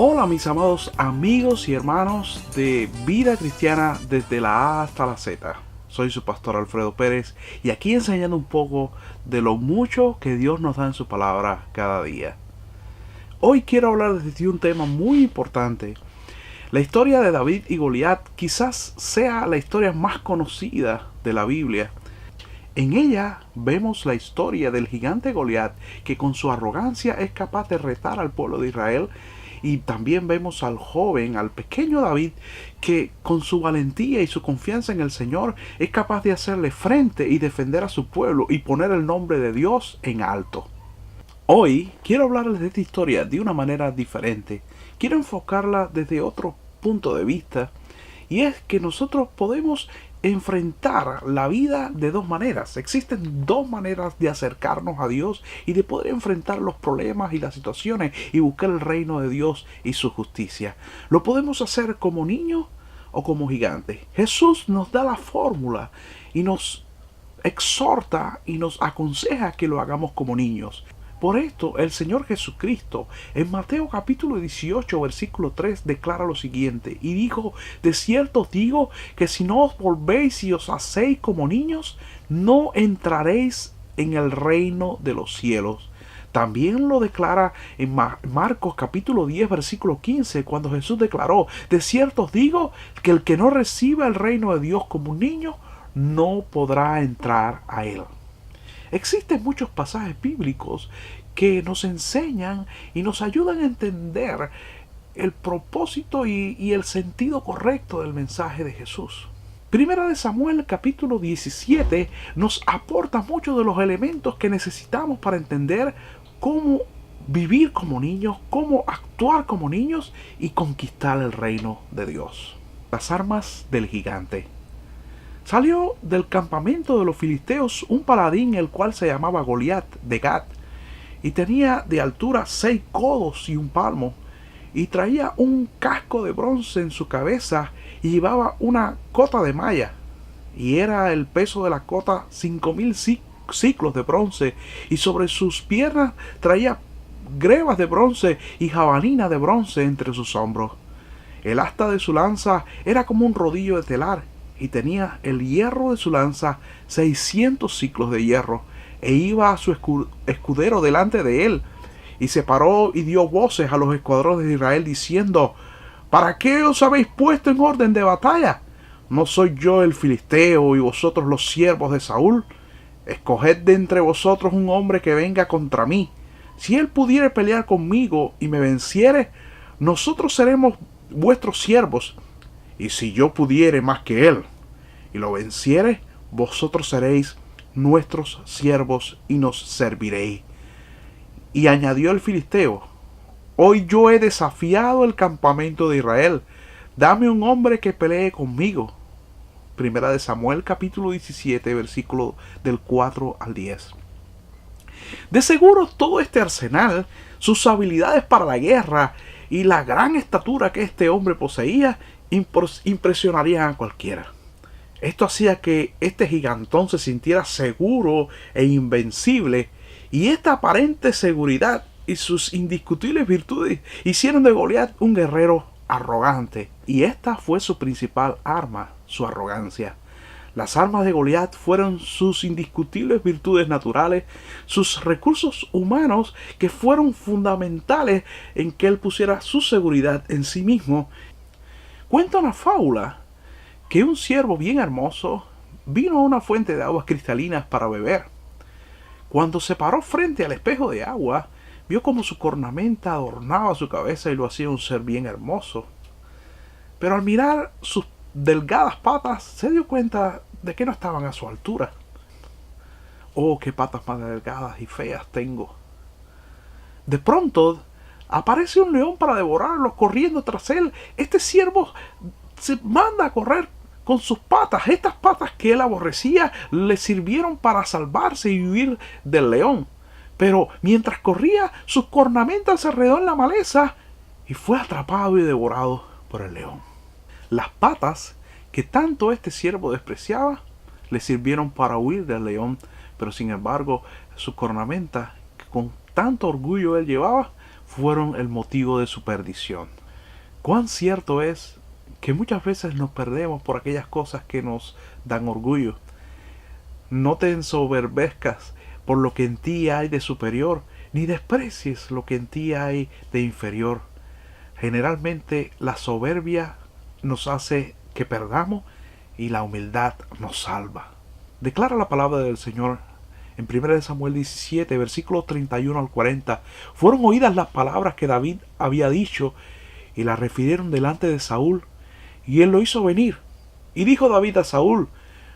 Hola mis amados amigos y hermanos de Vida Cristiana desde la A hasta la Z. Soy su pastor Alfredo Pérez y aquí enseñando un poco de lo mucho que Dios nos da en su palabra cada día. Hoy quiero hablar de un tema muy importante. La historia de David y Goliat quizás sea la historia más conocida de la Biblia. En ella vemos la historia del gigante Goliat que con su arrogancia es capaz de retar al pueblo de Israel. Y también vemos al joven, al pequeño David, que con su valentía y su confianza en el Señor es capaz de hacerle frente y defender a su pueblo y poner el nombre de Dios en alto. Hoy quiero hablarles de esta historia de una manera diferente. Quiero enfocarla desde otro punto de vista. Y es que nosotros podemos enfrentar la vida de dos maneras. Existen dos maneras de acercarnos a Dios y de poder enfrentar los problemas y las situaciones y buscar el reino de Dios y su justicia. Lo podemos hacer como niños o como gigantes. Jesús nos da la fórmula y nos exhorta y nos aconseja que lo hagamos como niños. Por esto el Señor Jesucristo en Mateo capítulo 18 versículo 3 declara lo siguiente y dijo: de cierto os digo que si no os volvéis y os hacéis como niños, no entraréis en el reino de los cielos. También lo declara en Marcos capítulo 10 versículo 15 cuando Jesús declaró: de cierto os digo que el que no reciba el reino de Dios como un niño no podrá entrar a él. Existen muchos pasajes bíblicos que nos enseñan y nos ayudan a entender el propósito y el sentido correcto del mensaje de Jesús. Primera de Samuel capítulo 17 nos aporta muchos de los elementos que necesitamos para entender cómo vivir como niños, cómo actuar como niños y conquistar el reino de Dios. Las armas del gigante. Salió del campamento de los filisteos un paladín el cual se llamaba Goliat de Gat y tenía de altura 6 codos y un palmo y traía un casco de bronce en su cabeza y llevaba una cota de malla y era el peso de la cota 5000 ciclos de bronce y sobre sus piernas traía grebas de bronce y jabalina de bronce entre sus hombros. El asta de su lanza era como un rodillo de telar y tenía el hierro de su lanza 600 ciclos de hierro, e iba a su escudero delante de él, y se paró y dio voces a los escuadrones de Israel, diciendo: ¿para qué os habéis puesto en orden de batalla? ¿No soy yo el filisteo y vosotros los siervos de Saúl? Escoged de entre vosotros un hombre que venga contra mí. Si él pudiere pelear conmigo y me venciere, nosotros seremos vuestros siervos. Y si yo pudiere más que él y lo venciere, vosotros seréis nuestros siervos y nos serviréis. Y añadió el filisteo: hoy yo he desafiado el campamento de Israel. Dame un hombre que pelee conmigo. Primera de Samuel capítulo 17 versículo del 4 al 10. De seguro todo este arsenal, sus habilidades para la guerra y la gran estatura que este hombre poseía impresionarían a cualquiera. Esto hacía que este gigantón se sintiera seguro e invencible, y esta aparente seguridad y sus indiscutibles virtudes hicieron de Goliat un guerrero arrogante, y esta fue su principal arma, su arrogancia. Las armas de Goliat fueron sus indiscutibles virtudes naturales, sus recursos humanos que fueron fundamentales en que él pusiera su seguridad en sí mismo. Cuenta una fábula que un ciervo bien hermoso vino a una fuente de aguas cristalinas para beber. Cuando se paró frente al espejo de agua, vio como su cornamenta adornaba su cabeza y lo hacía un ser bien hermoso. Pero al mirar sus delgadas patas, se dio cuenta de que no estaban a su altura. Oh, qué patas más delgadas y feas tengo. De pronto aparece un león para devorarlo, corriendo tras él. Este siervo se manda a correr con sus patas. Estas patas que él aborrecía le sirvieron para salvarse y huir del león. Pero mientras corría, sus cornamentas se enredó en la maleza y fue atrapado y devorado por el león. Las patas que tanto este siervo despreciaba le sirvieron para huir del león, pero sin embargo sus cornamentas, que con tanto orgullo él llevaba, fueron el motivo de su perdición. Cuán cierto es que muchas veces nos perdemos por aquellas cosas que nos dan orgullo. No te ensoberbezcas por lo que en ti hay de superior, ni desprecies lo que en ti hay de inferior. Generalmente la soberbia nos hace que perdamos y la humildad nos salva. Declara la palabra del Señor en 1 Samuel 17, versículos 31 al 40. Fueron oídas las palabras que David había dicho y las refirieron delante de Saúl, y él lo hizo venir. Y dijo David a Saúl: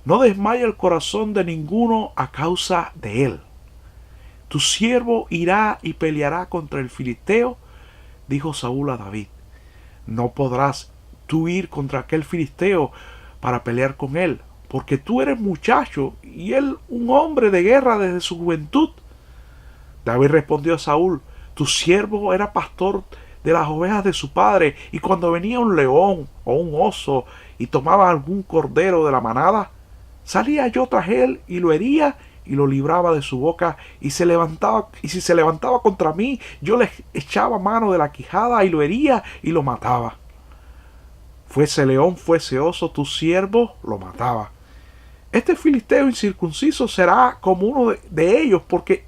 no desmaye el corazón de ninguno a causa de él. Tu siervo irá y peleará contra el filisteo. Dijo Saúl a David: no podrás tú ir contra aquel filisteo para pelear con él, porque tú eres muchacho y él un hombre de guerra desde su juventud. David respondió a Saúl: tu siervo era pastor de las ovejas de su padre, y cuando venía un león o un oso y tomaba algún cordero de la manada, salía yo tras él y lo hería y lo libraba de su boca, y si se levantaba contra mí, yo le echaba mano de la quijada y lo hería y lo mataba. Fuese león, fuese oso, tu siervo lo mataba. Este filisteo incircunciso será como uno de ellos, porque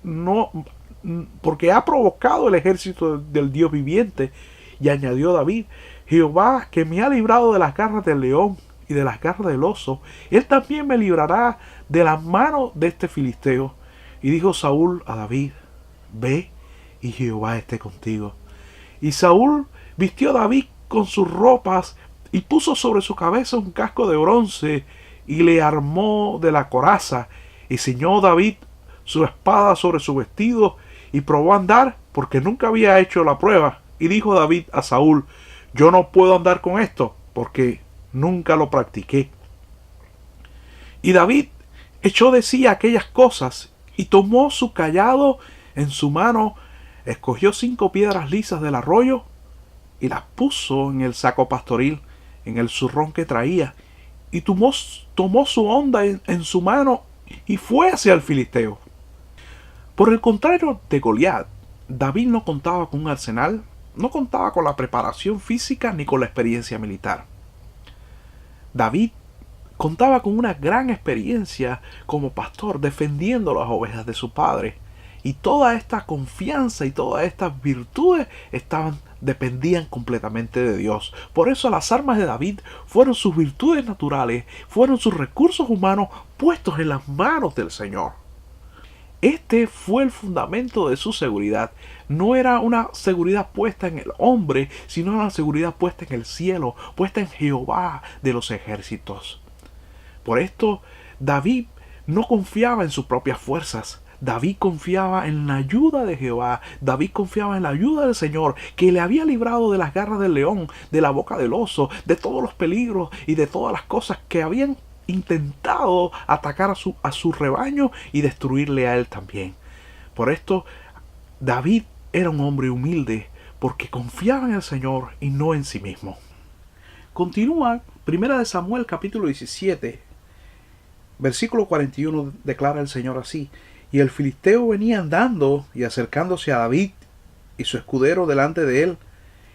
ha provocado el ejército del Dios viviente. Y añadió David: Jehová, que me ha librado de las garras del león y de las garras del oso, él también me librará de las manos de este filisteo. Y dijo Saúl a David: ve, y Jehová esté contigo. Y Saúl vistió a David con sus ropas y puso sobre su cabeza un casco de bronce y le armó de la coraza, y ciñó David su espada sobre su vestido y probó a andar, porque nunca había hecho la prueba. Y dijo David a Saúl: yo no puedo andar con esto, porque nunca lo practiqué. Y David echó de sí aquellas cosas y tomó su cayado en su mano, escogió 5 piedras lisas del arroyo y las puso en el saco pastoril, en el zurrón que traía, y tomó su honda en su mano y fue hacia el filisteo. Por el contrario de Goliat, David no contaba con un arsenal, no contaba con la preparación física ni con la experiencia militar. David contaba con una gran experiencia como pastor defendiendo las ovejas de su padre, y toda esta confianza y todas estas virtudes dependían completamente de Dios. Por eso las armas de David fueron sus virtudes naturales, fueron sus recursos humanos puestos en las manos del Señor. Este fue el fundamento de su seguridad. No era una seguridad puesta en el hombre, sino una seguridad puesta en el cielo, puesta en Jehová de los ejércitos. Por esto, David no confiaba en sus propias fuerzas. David confiaba en la ayuda de Jehová. David confiaba en la ayuda del Señor, que le había librado de las garras del león, de la boca del oso, de todos los peligros y de todas las cosas que habían intentado atacar a su rebaño y destruirle a él también. Por esto, David era un hombre humilde, porque confiaba en el Señor y no en sí mismo. Continúa 1 Samuel capítulo 17, versículo 41, declara el Señor así: y el filisteo venía andando y acercándose a David y su escudero delante de él.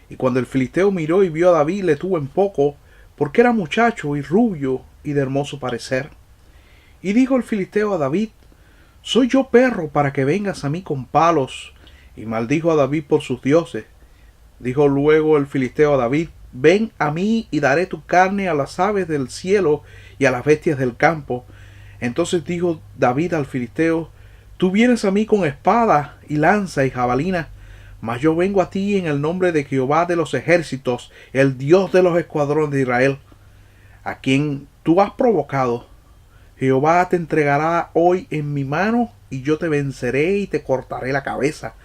Y cuando el filisteo miró y vio a David, le tuvo en poco, porque era muchacho y rubio y de hermoso parecer. Y dijo el filisteo a David: ¿soy yo perro para que vengas a mí con palos? Y maldijo a David por sus dioses. Dijo luego el filisteo a David: ven a mí y daré tu carne a las aves del cielo y a las bestias del campo. Entonces dijo David al filisteo: tú vienes a mí con espada y lanza y jabalina, mas yo vengo a ti en el nombre de Jehová de los ejércitos, el Dios de los escuadrones de Israel, a quien tú has provocado. Jehová te entregará hoy en mi mano, y yo te venceré y te cortaré la cabeza.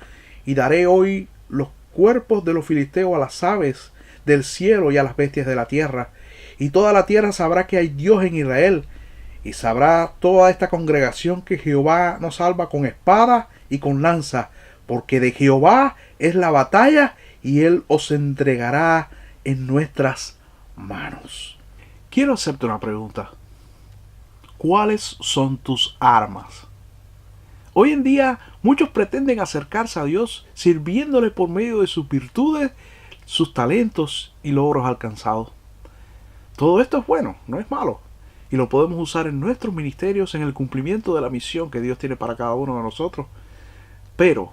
y daré hoy los cuerpos de los filisteos a las aves del cielo y a las bestias de la tierra. Y toda la tierra sabrá que hay Dios en Israel. Y sabrá toda esta congregación que Jehová nos salva con espada y con lanza, porque de Jehová es la batalla y Él os entregará en nuestras manos. Quiero hacerte una pregunta. ¿Cuáles son tus armas? Hoy en día muchos pretenden acercarse a Dios sirviéndole por medio de sus virtudes, sus talentos y logros alcanzados. Todo esto es bueno, no es malo. Y lo podemos usar en nuestros ministerios en el cumplimiento de la misión que Dios tiene para cada uno de nosotros. Pero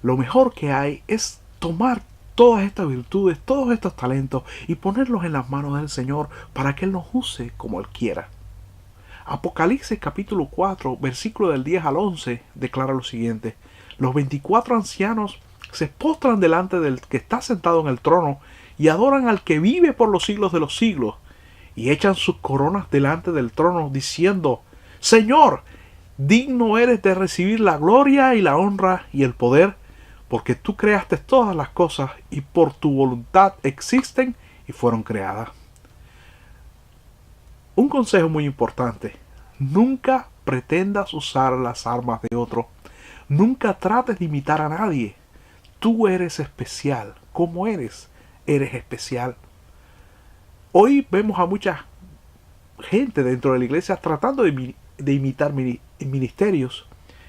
lo mejor que hay es tomar todas estas virtudes, todos estos talentos y ponerlos en las manos del Señor para que Él nos use como Él quiera. Apocalipsis capítulo 4, versículo del 10 al 11 declara lo siguiente: los 24 ancianos se postran delante del que está sentado en el trono y adoran al que vive por los siglos de los siglos, y echan sus coronas delante del trono, diciendo: Señor, digno eres de recibir la gloria y la honra y el poder, porque tú creaste todas las cosas y por tu voluntad existen y fueron creadas. Un consejo muy importante: nunca pretendas usar las armas de otro. Nunca trates de imitar a nadie. Tú eres especial. Como eres especial. Hoy vemos a mucha gente dentro de la iglesia tratando de imitar ministerios.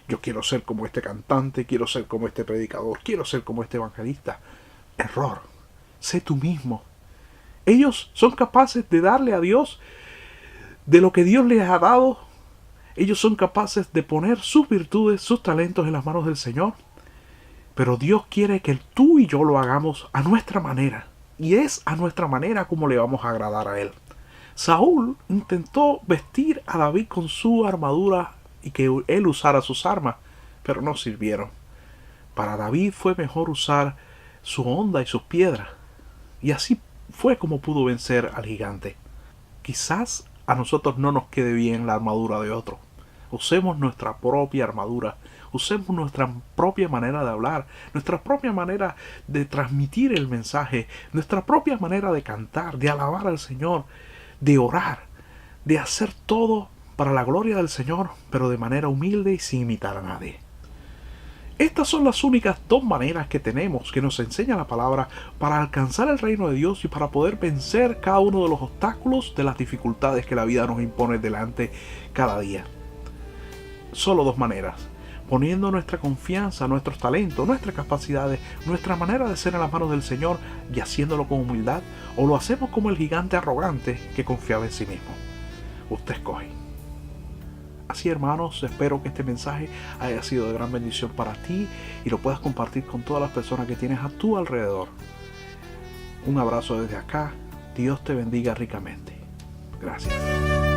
Yo quiero ser como este cantante, quiero ser como este predicador, quiero ser como este evangelista. Error. Sé tú mismo. Ellos son capaces de darle a Dios de lo que Dios les ha dado. Ellos son capaces de poner sus virtudes, sus talentos en las manos del Señor. Pero Dios quiere que tú y yo lo hagamos a nuestra manera. Y es a nuestra manera como le vamos a agradar a Él. Saúl intentó vestir a David con su armadura y que él usara sus armas, pero no sirvieron. Para David fue mejor usar su honda y sus piedras. Y así fue como pudo vencer al gigante. Quizás a nosotros no nos quede bien la armadura de otro. Usemos nuestra propia armadura. Usemos nuestra propia manera de hablar, nuestra propia manera de transmitir el mensaje, nuestra propia manera de cantar, de alabar al Señor, de orar, de hacer todo para la gloria del Señor, pero de manera humilde y sin imitar a nadie. Estas son las únicas dos maneras que tenemos, que nos enseña la palabra, para alcanzar el reino de Dios y para poder vencer cada uno de los obstáculos, de las dificultades que la vida nos impone delante cada día. Solo dos maneras: poniendo nuestra confianza, nuestros talentos, nuestras capacidades, nuestra manera de ser en las manos del Señor y haciéndolo con humildad, o lo hacemos como el gigante arrogante que confiaba en sí mismo. Usted escoge. Así, hermanos, espero que este mensaje haya sido de gran bendición para ti y lo puedas compartir con todas las personas que tienes a tu alrededor. Un abrazo desde acá. Dios te bendiga ricamente. Gracias.